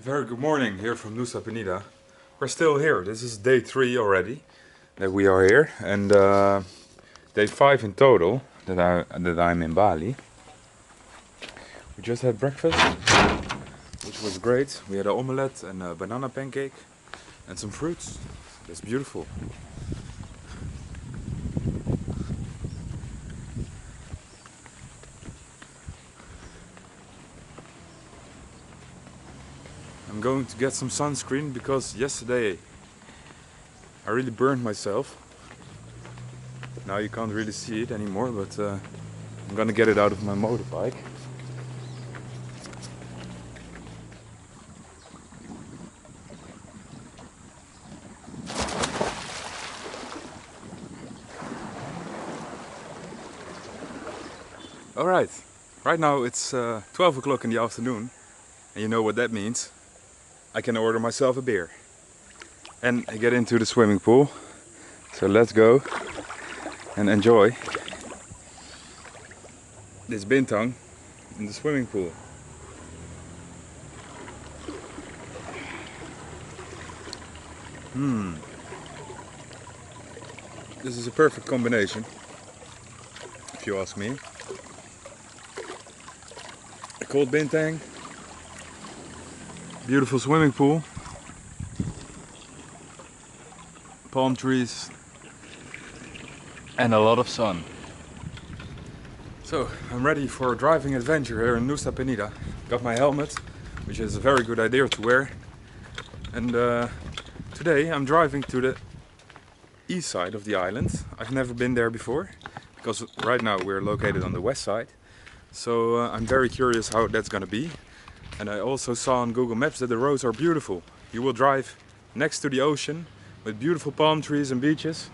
Very good morning here from Nusa Penida. We're still here. This is day 3 already that we are here, and day 5 in total that I'm in Bali. We just had breakfast, which was great. We had an omelette and a banana pancake and some fruits. That's beautiful. I'm going to get some sunscreen because yesterday I really burned myself. Now you can't really see it anymore, but I'm gonna get it out of my motorbike. Alright, right now it's 12 o'clock in the afternoon, and you know what that means. I can order myself a beer and get into the swimming pool. So let's go and enjoy this bintang in the swimming pool. This is a perfect combination, if you ask me. A cold bintang, beautiful swimming pool, palm trees, and a lot of sun. So I'm ready for a driving adventure here in Nusa Penida. Got my helmet, which is a very good idea to wear. And today I'm driving to the east side of the island. I've never been there before, because right now we're located on the west side. So I'm very curious how that's gonna be. And I also saw on Google Maps that the roads are beautiful. You will drive next to the ocean with beautiful palm trees and beaches.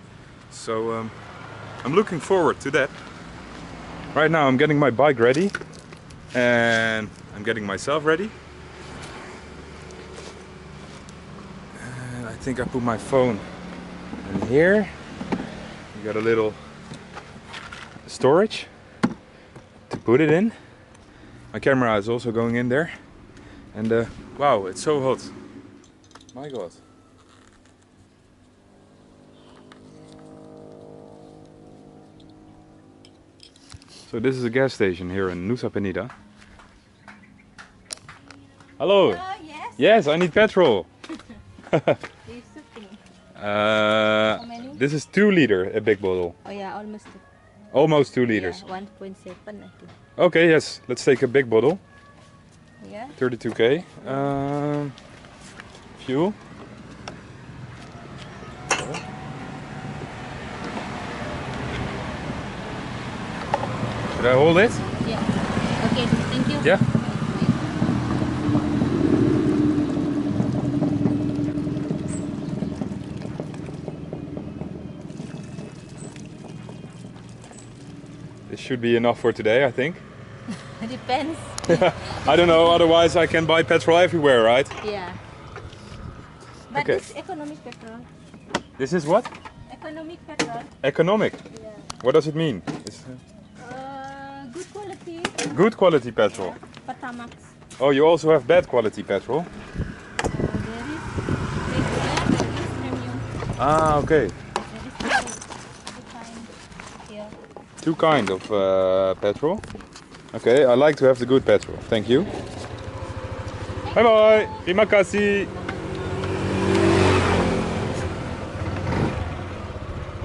So I'm looking forward to that. Right now I'm getting my bike ready and I'm getting myself ready. And I think I put my phone in here. You got a little storage to put it in. My camera is also going in there. And wow, it's so hot. My God. So this is a gas station here in Nusa Penida. Hello. Yes. Yes, I need petrol. How many? This is 2 liter, a big bottle. Oh yeah, almost. Almost 2 liters. Yeah, 1.7 I think. Okay, yes. Let's take a big bottle. Yeah. 32k. Fuel. Should I hold it? Yeah. Okay, thank you. Yeah. This should be enough for today, I think. It depends. I don't know, otherwise I can buy petrol everywhere, right? Yeah. But Okay. this economic petrol. This is what? Economic petrol. Economic. Yeah. What does it mean? It's Good quality. good quality petrol. Pertamax. Oh, you also have bad quality petrol? There is regular, there is premium. Ah, okay. There is two kind here. 2 kind of petrol. Okay, I like to have the good petrol. Thank you. Bye bye. Terima kasih.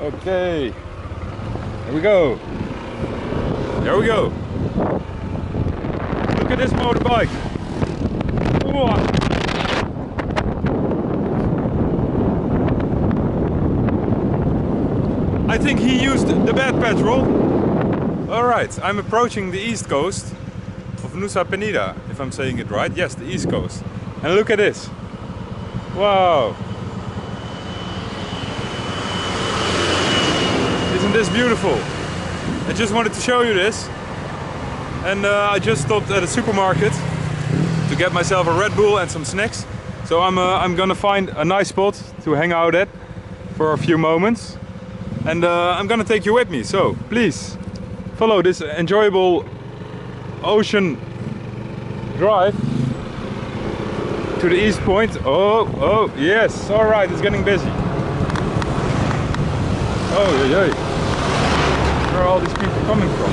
Okay. Here we go. There we go. Look at this motorbike. Ooh. I think he used the bad petrol. Alright, I'm approaching the east coast of Nusa Penida, if I'm saying it right. Yes, the east coast. And look at this. Wow. Isn't this beautiful? I just wanted to show you this. And I just stopped at a supermarket to get myself a Red Bull and some snacks. So I'm gonna find a nice spot to hang out at for a few moments. And I'm gonna take you with me, so please follow this enjoyable ocean drive to the east point. Oh, yes, all right, it's getting busy. Oh, yeah, yeah. Where are all these people coming from?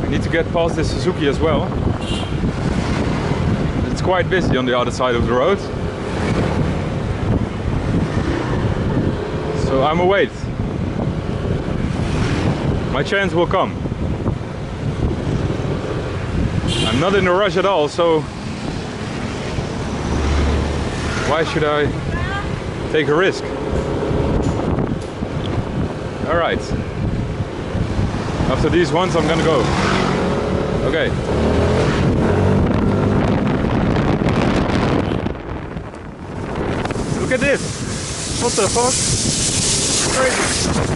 I need to get past this Suzuki as well. It's quite busy on the other side of the road. So I'm await. My chance will come. I'm not in a rush at all, so why should I take a risk? Alright. After these ones I'm gonna go. Okay. Look at this! What the fuck? Crazy.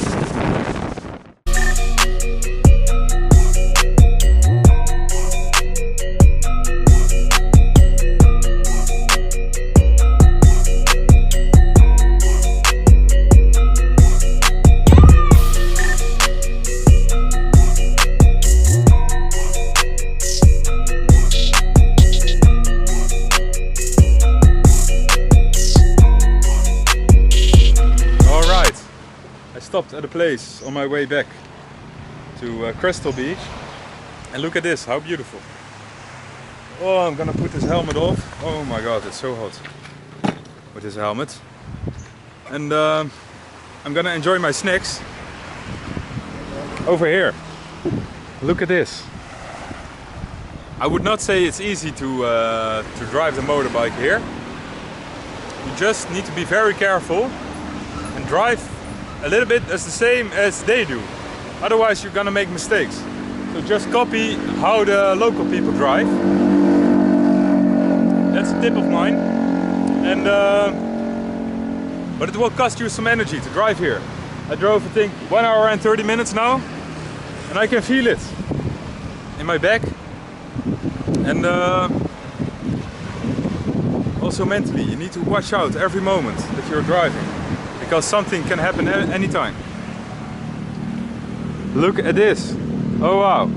Stopped at a place on my way back to Crystal Beach, and look at this, how beautiful. Oh, I'm gonna put this helmet off. Oh my god, it's so hot with this helmet. And I'm gonna enjoy my snacks over here. Look at this. I would not say it's easy to drive the motorbike here. You just need to be very careful and drive a little bit as the same as they do. Otherwise you're gonna make mistakes. So just copy how the local people drive. That's a tip of mine. And but it will cost you some energy to drive here. I drove I think 1 hour and 30 minutes now, and I can feel it in my back. And also mentally, you need to watch out every moment that you're driving, because something can happen anytime. Look at this. Oh wow.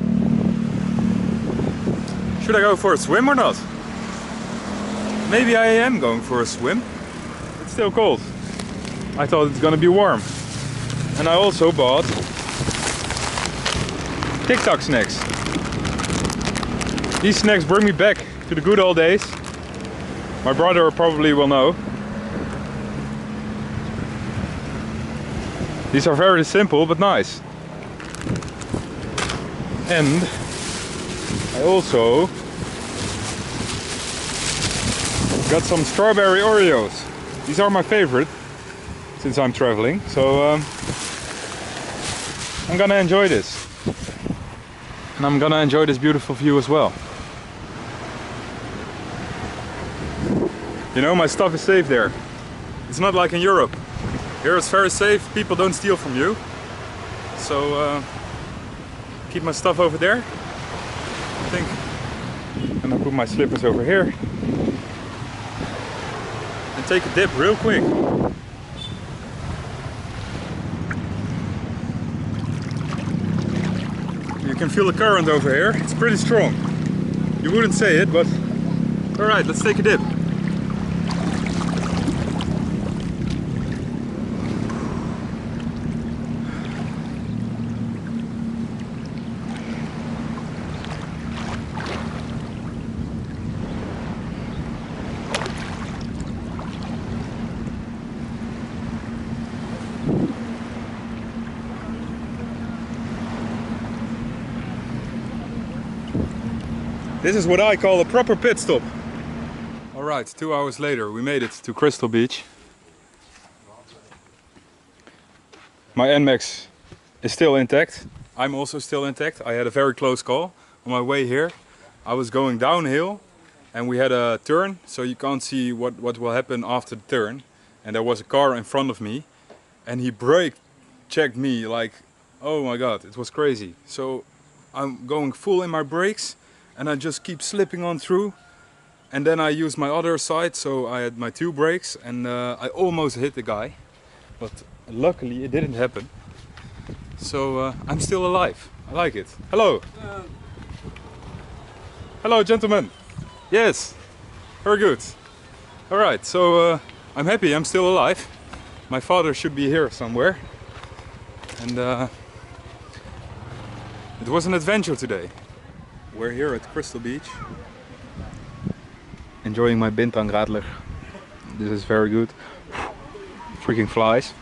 Should I go for a swim or not? Maybe I am going for a swim. It's still cold. I thought it's gonna be warm. And I also bought TikTok snacks. These snacks bring me back to the good old days. My brother probably will know. These are very simple but nice. And I also got some strawberry Oreos. These are my favorite since I'm traveling. So I'm gonna enjoy this. And I'm gonna enjoy this beautiful view as well. You know, my stuff is safe there. It's not like in Europe. Here it's very safe, people don't steal from you. So keep my stuff over there, I think. And I'll put my slippers over here. And take a dip real quick. You can feel the current over here, it's pretty strong. You wouldn't say it, but alright, let's take a dip. This is what I call a proper pit stop. Alright, 2 hours later we made it to Crystal Beach. My NMAX is still intact. I'm also still intact. I had a very close call on my way here. I was going downhill and we had a turn, so you can't see what will happen after the turn. And there was a car in front of me and he brake checked me like, oh my god, it was crazy. So I'm going full in my brakes and I just keep slipping on through. And then I used my other side, so I had my two brakes and I almost hit the guy. but luckily it didn't happen. So I'm still alive. I like it. Hello. Hello, gentlemen. Yes, very good. All right, so I'm happy I'm still alive. My father should be here somewhere. And it was an adventure today. We're here at Crystal Beach. Enjoying my bintang radler. This is very good. Freaking flies.